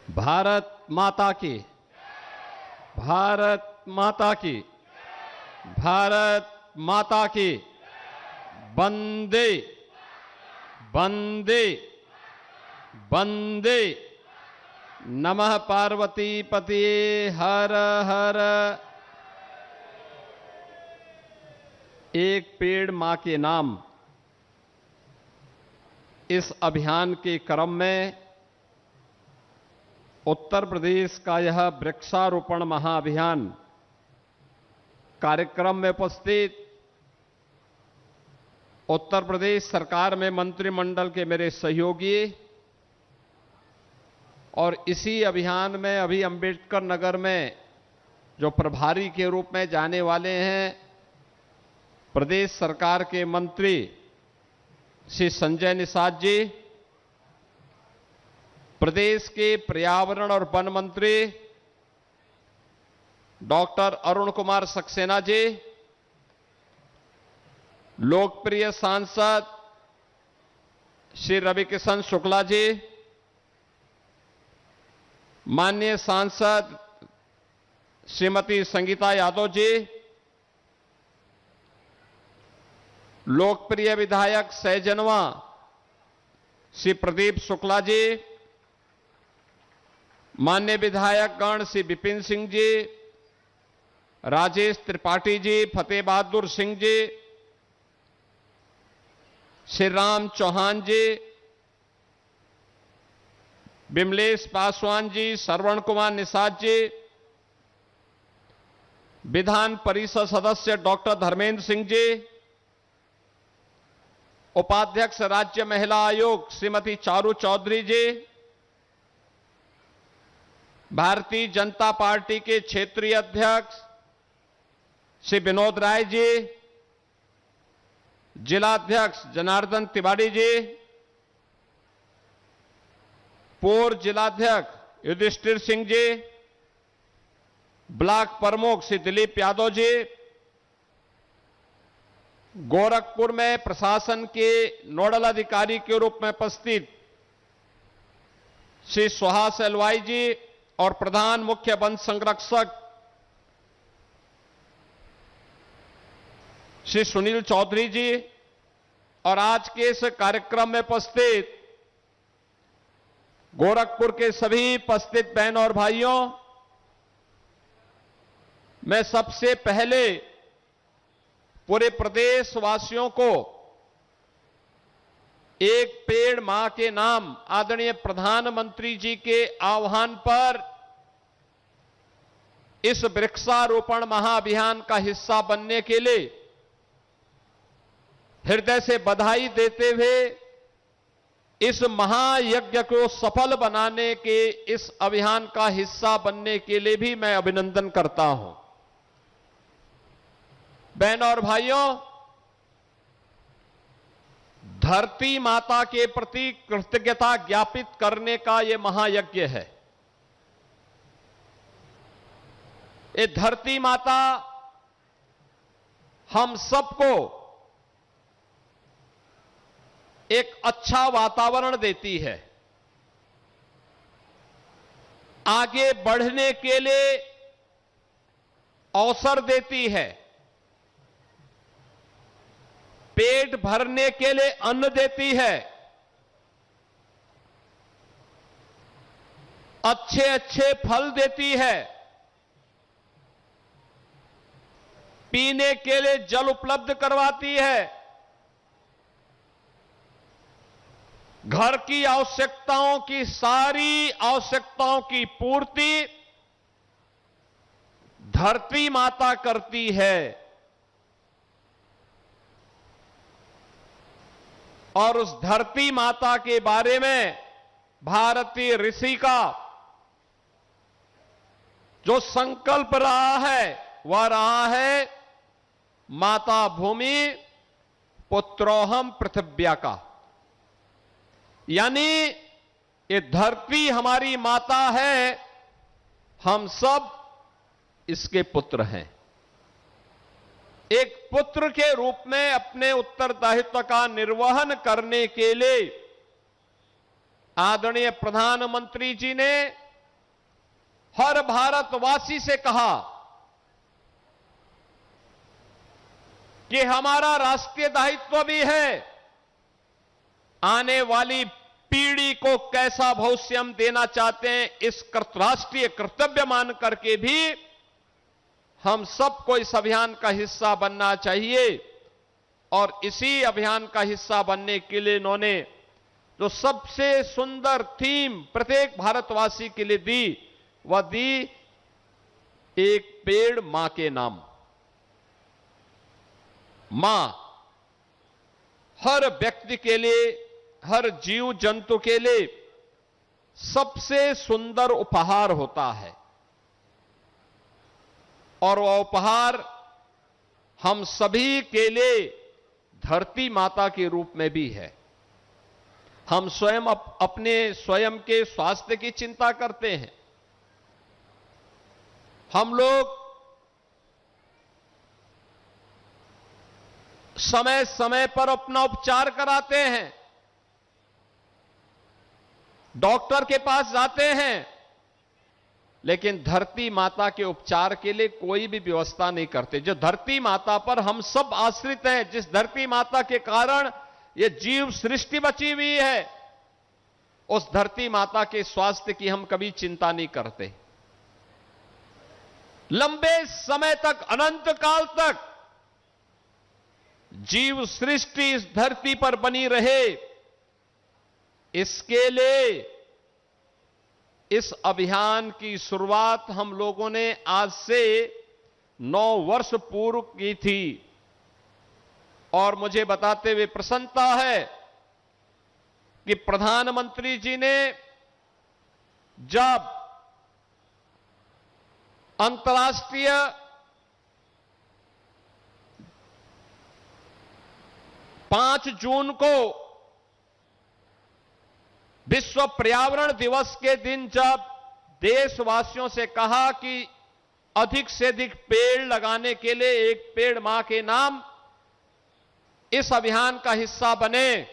भारत माता की, भारत माता की, भारत माता की। वंदे वंदे वंदे। नमः पार्वती पतिये हर हर। एक पेड़ मां के नाम, इस अभियान के क्रम में उत्तर प्रदेश का यह वृक्षारोपण महाअभियान कार्यक्रम में उपस्थित उत्तर प्रदेश सरकार में मंत्रिमंडल के मेरे सहयोगी और इसी अभियान में अभी अंबेडकर नगर में जो प्रभारी के रूप में जाने वाले हैं प्रदेश सरकार के मंत्री श्री संजय निषाद जी, प्रदेश के पर्यावरण और वन मंत्री डॉक्टर अरुण कुमार सक्सेना जी, लोकप्रिय सांसद श्री रविकिशन शुक्ला जी, माननीय सांसद श्रीमती संगीता यादव जी, लोकप्रिय विधायक सहजनवा श्री प्रदीप शुक्ला जी, माननीय विधायक गण श्री विपिन सिंह जी, राजेश त्रिपाठी जी, फतेह बहादुर सिंह जी, श्री राम चौहान जी, विमलेश पासवान जी, श्रवण कुमार निषाद जी, विधान परिषद सदस्य डॉक्टर धर्मेंद्र सिंह जी, उपाध्यक्ष राज्य महिला आयोग श्रीमती चारू चौधरी जी, भारतीय जनता पार्टी के क्षेत्रीय अध्यक्ष श्री विनोद राय जी, जिलाध्यक्ष जनार्दन तिवारी जी, पूर्व जिलाध्यक्ष युधिष्ठिर सिंह जी, ब्लॉक प्रमुख श्री दिलीप यादव जी, गोरखपुर में प्रशासन के नोडल अधिकारी के रूप में उपस्थित श्री सुहास एलवाई जी और प्रधान मुख्य वन संरक्षक श्री सुनील चौधरी जी और आज के इस कार्यक्रम में उपस्थित गोरखपुर के सभी उपस्थित बहनों और भाइयों, मैं सबसे पहले पूरे प्रदेशवासियों को एक पेड़ मां के नाम आदरणीय प्रधानमंत्री जी के आह्वान पर इस वृक्षारोपण महाअभियान का हिस्सा बनने के लिए हृदय से बधाई देते हुए इस महायज्ञ को सफल बनाने के इस अभियान का हिस्सा बनने के लिए भी मैं अभिनंदन करता हूं। बहनों और भाइयों, धरती माता के प्रति कृतज्ञता ज्ञापित करने का यह महायज्ञ है। ये धरती माता हम सबको एक अच्छा वातावरण देती है, आगे बढ़ने के लिए अवसर देती है, पेट भरने के लिए अन्न देती है, अच्छे अच्छे फल देती है, पीने के लिए जल उपलब्ध करवाती है, घर की आवश्यकताओं की सारी आवश्यकताओं की पूर्ति धरती माता करती है। और उस धरती माता के बारे में भारतीय ऋषि का जो संकल्प रहा है वह रहा है माता भूमि पुत्रोहम पृथिव्या का, यानी ये धरती हमारी माता है, हम सब इसके पुत्र हैं। एक पुत्र के रूप में अपने उत्तरदायित्व का निर्वहन करने के लिए आदरणीय प्रधानमंत्री जी ने हर भारतवासी से कहा कि हमारा राष्ट्रीय दायित्व भी है आने वाली पीढ़ी को कैसा भविष्य हम देना चाहते हैं, इस राष्ट्रीय कर्तव्य मान करके भी हम सबको इस अभियान का हिस्सा बनना चाहिए। और इसी अभियान का हिस्सा बनने के लिए इन्होंने जो सबसे सुंदर थीम प्रत्येक भारतवासी के लिए दी, वह दी एक पेड़ मां के नाम। मां हर व्यक्ति के लिए, हर जीव जंतु के लिए सबसे सुंदर उपहार होता है और वह उपहार हम सभी के लिए धरती माता के रूप में भी है। हम स्वयं अपने स्वयं के स्वास्थ्य की चिंता करते हैं। हम लोग समय समय पर अपना उपचार कराते हैं, डॉक्टर के पास जाते हैं, लेकिन धरती माता के उपचार के लिए कोई भी व्यवस्था नहीं करते। जो धरती माता पर हम सब आश्रित हैं, जिस धरती माता के कारण ये जीव सृष्टि बची हुई है, उस धरती माता के स्वास्थ्य की हम कभी चिंता नहीं करते। लंबे समय तक, अनंत काल तक जीव सृष्टि इस धरती पर बनी रहे, इसके लिए इस अभियान की शुरुआत हम लोगों ने आज से 9 वर्ष पूर्व की थी। और मुझे बताते हुए प्रसन्नता है कि प्रधानमंत्री जी ने जब अंतर्राष्ट्रीय पांच जून को विश्व पर्यावरण दिवस के दिन जब देशवासियों से कहा कि अधिक से अधिक पेड़ लगाने के लिए एक पेड़ मां के नाम इस अभियान का हिस्सा बने,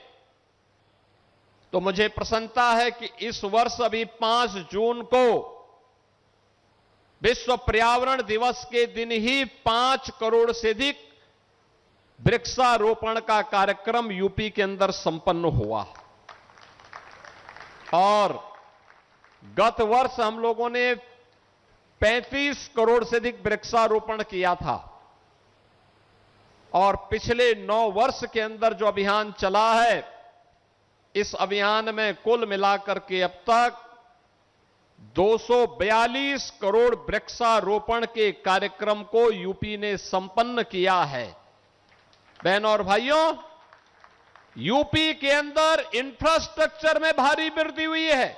तो मुझे प्रसन्नता है कि इस वर्ष अभी 5 जून को विश्व पर्यावरण दिवस के दिन ही 5 करोड़ से अधिक वृक्षारोपण का कार्यक्रम यूपी के अंदर संपन्न हुआ। और गत वर्ष हम लोगों ने 35 करोड़ से अधिक वृक्षारोपण किया था। और पिछले 9 वर्ष के अंदर जो अभियान चला है, इस अभियान में कुल मिलाकर के अब तक 242 करोड़ वृक्षारोपण के कार्यक्रम को यूपी ने संपन्न किया है। बहनों और भाइयों, यूपी के अंदर इंफ्रास्ट्रक्चर में भारी वृद्धि हुई है।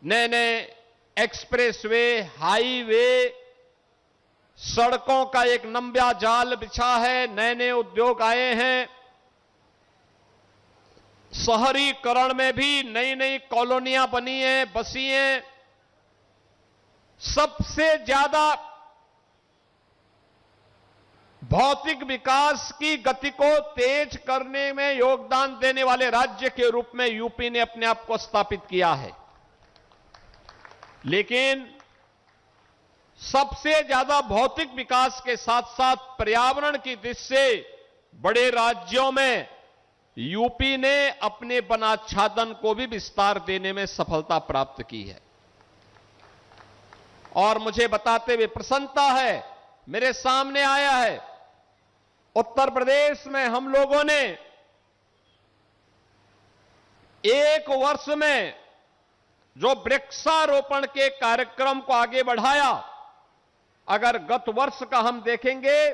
नए नए एक्सप्रेसवे, हाईवे, सड़कों का एक लंबा जाल बिछा है, नए नए उद्योग आए हैं। शहरीकरण में भी नई नई कॉलोनियां बनी हैं, बसी हैं। सबसे ज्यादा भौतिक विकास की गति को तेज करने में योगदान देने वाले राज्य के रूप में यूपी ने अपने आप को स्थापित किया है। लेकिन सबसे ज्यादा भौतिक विकास के साथ साथ पर्यावरण की दृष्टि से बड़े राज्यों में यूपी ने अपने वनाच्छादन को भी विस्तार देने में सफलता प्राप्त की है। और मुझे बताते हुए प्रसन्नता है, मेरे सामने आया है, उत्तर प्रदेश में हम लोगों ने 1 वर्ष में जो वृक्षारोपण के कार्यक्रम को आगे बढ़ाया, अगर गत वर्ष का हम देखेंगे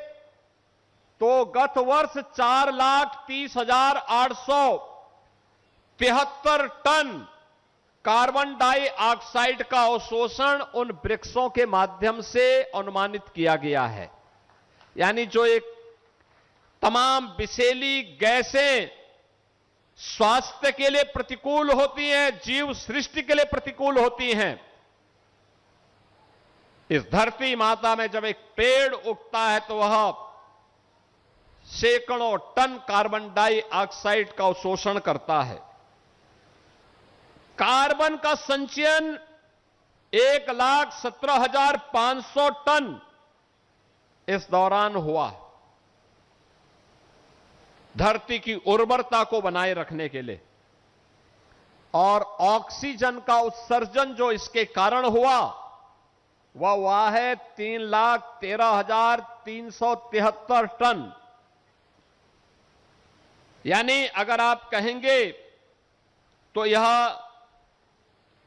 तो गत वर्ष 4,30,873 टन कार्बन डाइऑक्साइड का अवशोषण उन वृक्षों के माध्यम से अनुमानित किया गया है। यानी जो एक तमाम विषैली गैसें स्वास्थ्य के लिए प्रतिकूल होती हैं, जीव सृष्टि के लिए प्रतिकूल होती हैं, इस धरती माता में जब एक पेड़ उगता है तो वह सैकड़ों टन कार्बन डाइऑक्साइड का अवशोषण करता है। कार्बन का संचयन 1,17,500 टन इस दौरान हुआ, धरती की उर्वरता को बनाए रखने के लिए। और ऑक्सीजन का उत्सर्जन जो इसके कारण हुआ वह हुआ है 3,13,373 टन। यानी अगर आप कहेंगे तो यह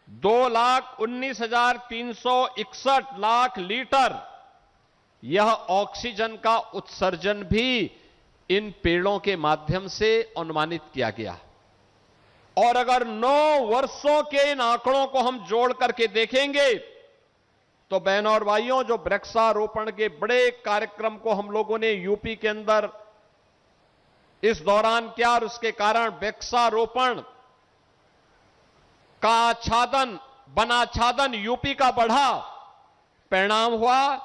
2,19,361 लाख लीटर यह ऑक्सीजन का उत्सर्जन भी इन पेड़ों के माध्यम से अनुमानित किया गया। और अगर 9 वर्षों के इन आंकड़ों को हम जोड़ करके देखेंगे तो बहनों और भाइयों, जो वृक्षारोपण के बड़े कार्यक्रम को हम लोगों ने यूपी के अंदर इस दौरान किया और उसके कारण वृक्षारोपण का आच्छादन, वनाच्छादन यूपी का बढ़ा, परिणाम हुआ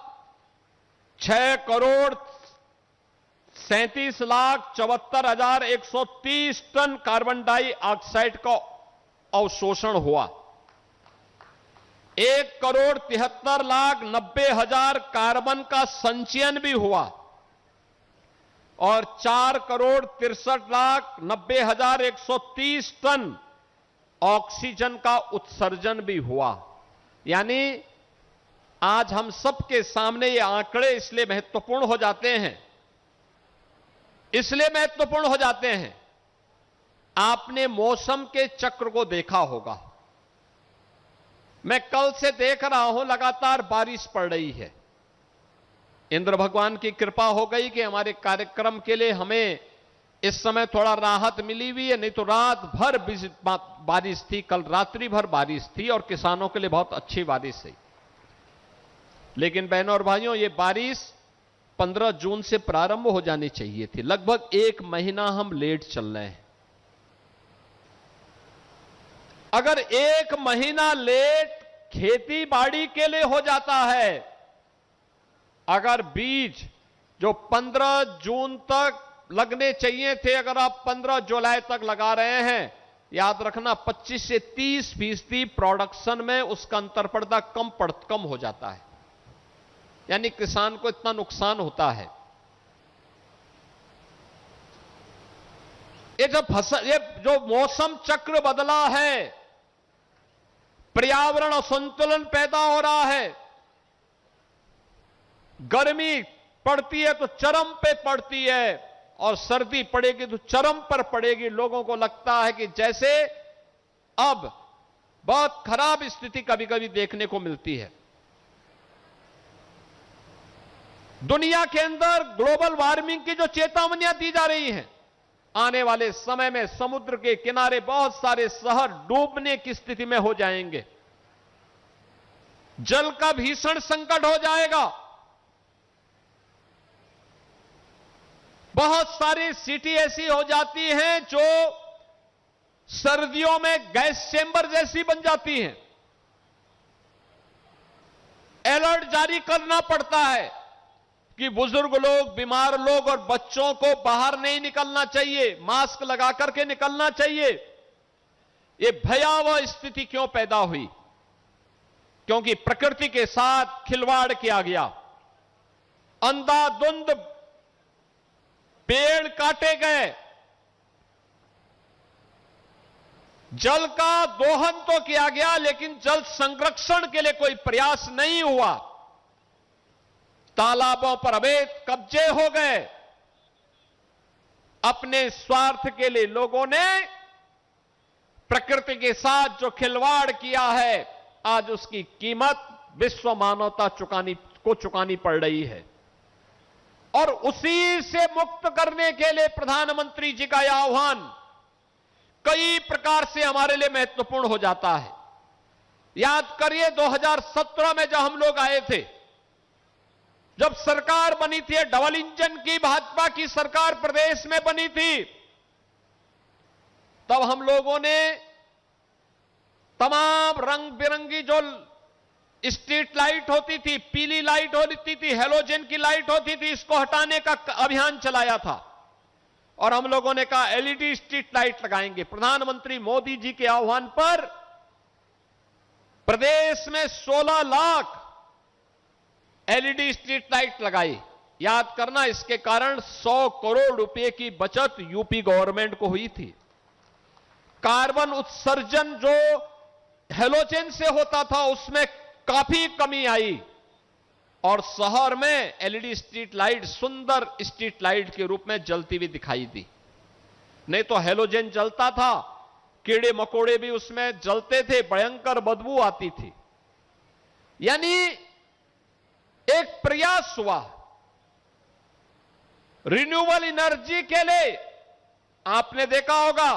6,37,74,130 टन कार्बन डाइऑक्साइड का अवशोषण हुआ। 1,73,90,000 कार्बन का संचयन भी हुआ और 4,63,90,130 टन ऑक्सीजन का उत्सर्जन भी हुआ। यानी आज हम सबके सामने ये आंकड़े इसलिए महत्वपूर्ण हो जाते हैं, आपने मौसम के चक्र को देखा होगा। मैं कल से देख रहा हूं लगातार बारिश पड़ रही है। इंद्र भगवान की कृपा हो गई कि हमारे कार्यक्रम के लिए हमें इस समय थोड़ा राहत मिली हुई है, नहीं तो रात भर बारिश थी, कल रात्रि भर बारिश थी और किसानों के लिए बहुत अच्छी बारिश है। लेकिन बहनों और भाइयों, ये बारिश 15 जून से प्रारंभ हो जानी चाहिए थी। लगभग 1 महीना हम लेट चल रहे हैं। अगर 1 महीना लेट खेती बाड़ी के लिए हो जाता है, अगर बीज जो 15 जून तक लगने चाहिए थे, अगर आप 15 जुलाई तक लगा रहे हैं, याद रखना 25 से 30% प्रोडक्शन में उसका अंतरपड़ता कम हो जाता है। यानी किसान को इतना नुकसान होता है। ये जो मौसम चक्र बदला है, पर्यावरण असंतुलन पैदा हो रहा है, गर्मी पड़ती है तो चरम पे पड़ती है और सर्दी पड़ेगी तो चरम पर पड़ेगी। लोगों को लगता है कि जैसे अब बहुत खराब स्थिति कभी कभी देखने को मिलती है। दुनिया के अंदर ग्लोबल वार्मिंग की जो चेतावनियां दी जा रही हैं, आने वाले समय में समुद्र के किनारे बहुत सारे शहर डूबने की स्थिति में हो जाएंगे, जल का भीषण संकट हो जाएगा। बहुत सारी सिटी ऐसी हो जाती हैं जो सर्दियों में गैस चेंबर जैसी बन जाती हैं। अलर्ट जारी करना पड़ता है कि बुजुर्ग लोग, बीमार लोग और बच्चों को बाहर नहीं निकलना चाहिए, मास्क लगा करके निकलना चाहिए। ये भयावह स्थिति क्यों पैदा हुई? क्योंकि प्रकृति के साथ खिलवाड़ किया गया, अंधाधुंध पेड़ काटे गए, जल का दोहन तो किया गया लेकिन जल संरक्षण के लिए कोई प्रयास नहीं हुआ। तालाबों पर अवैध कब्जे हो गए। अपने स्वार्थ के लिए लोगों ने प्रकृति के साथ जो खिलवाड़ किया है, आज उसकी कीमत विश्व मानवता चुकानी पड़ रही है। और उसी से मुक्त करने के लिए प्रधानमंत्री जी का यह आह्वान कई प्रकार से हमारे लिए महत्वपूर्ण हो जाता है। याद करिए 2017 में जब हम लोग आए थे, जब सरकार बनी थी, डबल इंजन की भाजपा की सरकार प्रदेश में बनी थी, तब हम लोगों ने तमाम रंग बिरंगी जो स्ट्रीट लाइट होती थी, पीली लाइट होती थी, हेलोजन की लाइट होती थी, इसको हटाने का अभियान चलाया था। और हम लोगों ने कहा एलईडी स्ट्रीट लाइट लगाएंगे। प्रधानमंत्री मोदी जी के आह्वान पर प्रदेश में 16 लाख एलईडी स्ट्रीट लाइट लगाई। याद करना, इसके कारण 100 करोड़ रुपए की बचत यूपी गवर्नमेंट को हुई थी। कार्बन उत्सर्जन जो हेलोजन से होता था उसमें काफी कमी आई और शहर में एलईडी स्ट्रीट लाइट सुंदर स्ट्रीट लाइट के रूप में जलती हुई दिखाई दी। नहीं तो हेलोजन जलता था, कीड़े मकोड़े भी उसमें जलते थे, भयंकर बदबू आती थी। यानी एक प्रयास हुआ रिन्यूएबल एनर्जी के लिए। आपने देखा होगा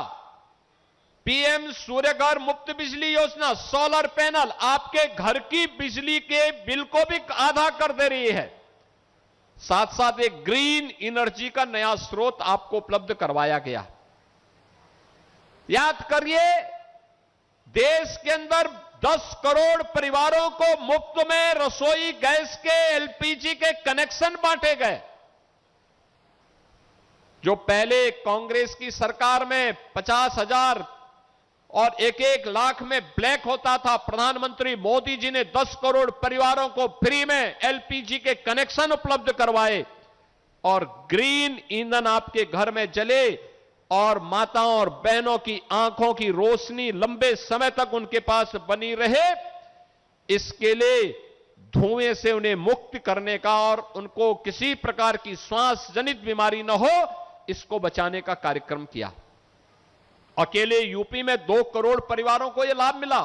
पीएम सूर्यघर मुफ्त बिजली योजना, सोलर पैनल आपके घर की बिजली के बिल को भी आधा कर दे रही है। साथ साथ एक ग्रीन एनर्जी का नया स्रोत आपको उपलब्ध करवाया गया। याद करिए, देश के अंदर 10 करोड़ परिवारों को मुफ्त में रसोई गैस के, एलपीजी के कनेक्शन बांटे गए। जो पहले कांग्रेस की सरकार में 50,000 और 1-1 लाख में ब्लैक होता था, प्रधानमंत्री मोदी जी ने 10 करोड़ परिवारों को फ्री में एलपीजी के कनेक्शन उपलब्ध करवाए और ग्रीन ईंधन आपके घर में जले और माताओं और बहनों की आंखों की रोशनी लंबे समय तक उनके पास बनी रहे। इसके लिए धुएं से उन्हें मुक्त करने का और उनको किसी प्रकार की श्वास जनित बीमारी न हो, इसको बचाने का कार्यक्रम किया। अकेले यूपी में 2 करोड़ परिवारों को यह लाभ मिला।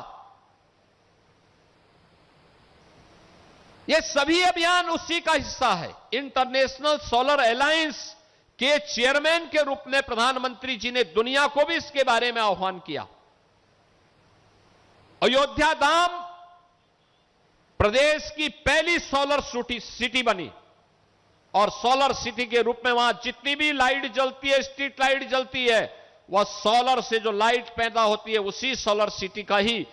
यह सभी अभियान उसी का हिस्सा है। इंटरनेशनल सोलर अलायंस के चेयरमैन के रूप में प्रधानमंत्री जी ने दुनिया को भी इसके बारे में आह्वान किया। अयोध्या धाम प्रदेश की पहली सोलर सिटी बनी और सोलर सिटी के रूप में वहां जितनी भी लाइट जलती है, स्ट्रीट लाइट जलती है, वह सोलर से जो लाइट पैदा होती है उसी सोलर सिटी का ही,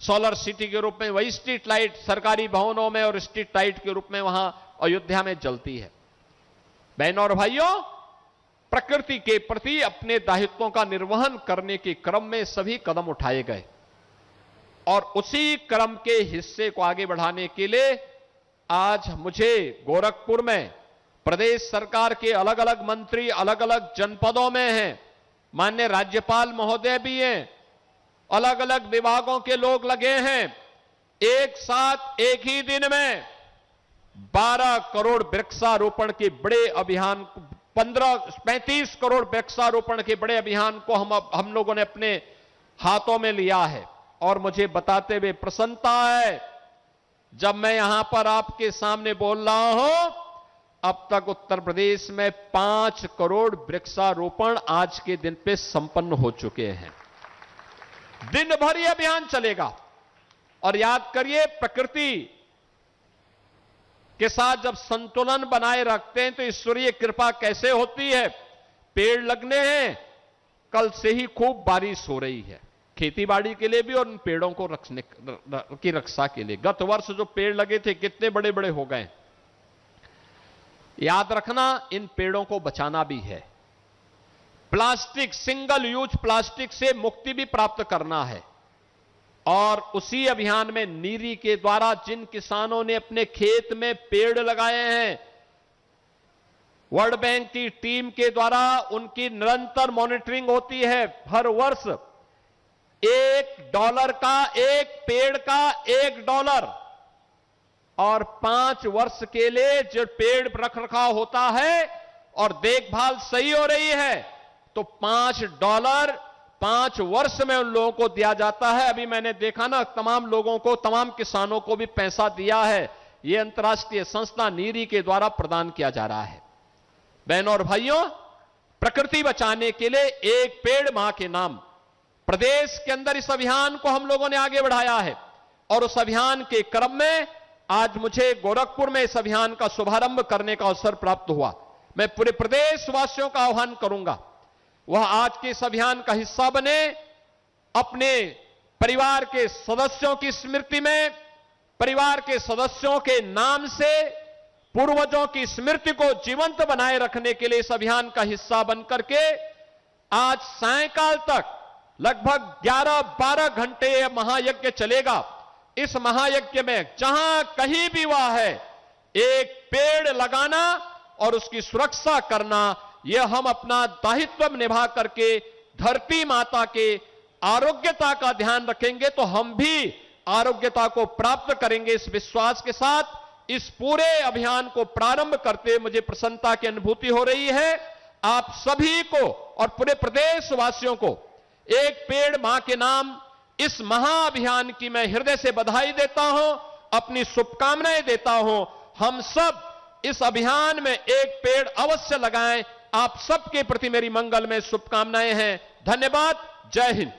सोलर सिटी के रूप में वही स्ट्रीट लाइट सरकारी भवनों में और स्ट्रीट लाइट के रूप में वहां अयोध्या में जलती है। बहनों और भाइयों, प्रकृति के प्रति अपने दायित्वों का निर्वहन करने के क्रम में सभी कदम उठाए गए और उसी क्रम के हिस्से को आगे बढ़ाने के लिए आज मुझे गोरखपुर में प्रदेश सरकार के अलग अलग मंत्री अलग अलग जनपदों में हैं, माननीय राज्यपाल महोदय भी हैं, अलग अलग विभागों के लोग लगे हैं। एक साथ एक ही दिन में 12 करोड़ वृक्षारोपण के बड़े अभियान, 35 करोड़ वृक्षारोपण के बड़े अभियान को हम लोगों ने अपने हाथों में लिया है और मुझे बताते हुए प्रसन्नता है, जब मैं यहां पर आपके सामने बोल रहा हूं, अब तक उत्तर प्रदेश में 5 करोड़ वृक्षारोपण आज के दिन पे संपन्न हो चुके हैं। दिन भर यह अभियान चलेगा और याद करिए, प्रकृति के साथ जब संतुलन बनाए रखते हैं तो ईश्वरीय कृपा कैसे होती है। पेड़ लगने हैं, कल से ही खूब बारिश हो रही है, खेती बाड़ी के लिए भी और उन पेड़ों को रखने की रक्षा के लिए। गत वर्ष जो पेड़ लगे थे कितने बड़े बड़े हो गए। याद रखना, इन पेड़ों को बचाना भी है। प्लास्टिक, सिंगल यूज प्लास्टिक से मुक्ति भी प्राप्त करना है और उसी अभियान में नीरी के द्वारा जिन किसानों ने अपने खेत में पेड़ लगाए हैं, वर्ल्ड बैंक की टीम के द्वारा उनकी निरंतर मॉनिटरिंग होती है। हर वर्ष $1 का, एक पेड़ का $1 और 5 वर्ष के लिए जो पेड़ रख रखाव होता है और देखभाल सही हो रही है तो $5 5 वर्ष में उन लोगों को दिया जाता है। अभी मैंने देखा ना, तमाम लोगों को, तमाम किसानों को भी पैसा दिया है। यह अंतर्राष्ट्रीय संस्था नीरी के द्वारा प्रदान किया जा रहा है। बहनों और भाइयों, प्रकृति बचाने के लिए एक पेड़ मां के नाम, प्रदेश के अंदर इस अभियान को हम लोगों ने आगे बढ़ाया है और उस अभियान के क्रम में आज मुझे गोरखपुर में इस अभियान का शुभारंभ करने का अवसर प्राप्त हुआ। मैं पूरे प्रदेश वासियों का आह्वान करूंगा, वह आज के इस अभियान का हिस्सा बने, अपने परिवार के सदस्यों की स्मृति में, परिवार के सदस्यों के नाम से पूर्वजों की स्मृति को जीवंत बनाए रखने के लिए इस अभियान का हिस्सा बनकर के आज सायंकाल तक लगभग 11-12 घंटे यह महायज्ञ चलेगा। इस महायज्ञ में जहां कहीं भी वह है, एक पेड़ लगाना और उसकी सुरक्षा करना, यह हम अपना दायित्व निभा करके धरती माता के आरोग्यता का ध्यान रखेंगे तो हम भी आरोग्यता को प्राप्त करेंगे। इस विश्वास के साथ इस पूरे अभियान को प्रारंभ करते मुझे प्रसन्नता की अनुभूति हो रही है। आप सभी को और पूरे प्रदेशवासियों को एक पेड़ मां के नाम इस महाअभियान की मैं हृदय से बधाई देता हूं, अपनी शुभकामनाएं देता हूं। हम सब इस अभियान में एक पेड़ अवश्य लगाएं। आप सबके प्रति मेरी मंगलमय शुभकामनाएं हैं। धन्यवाद। जय हिंद।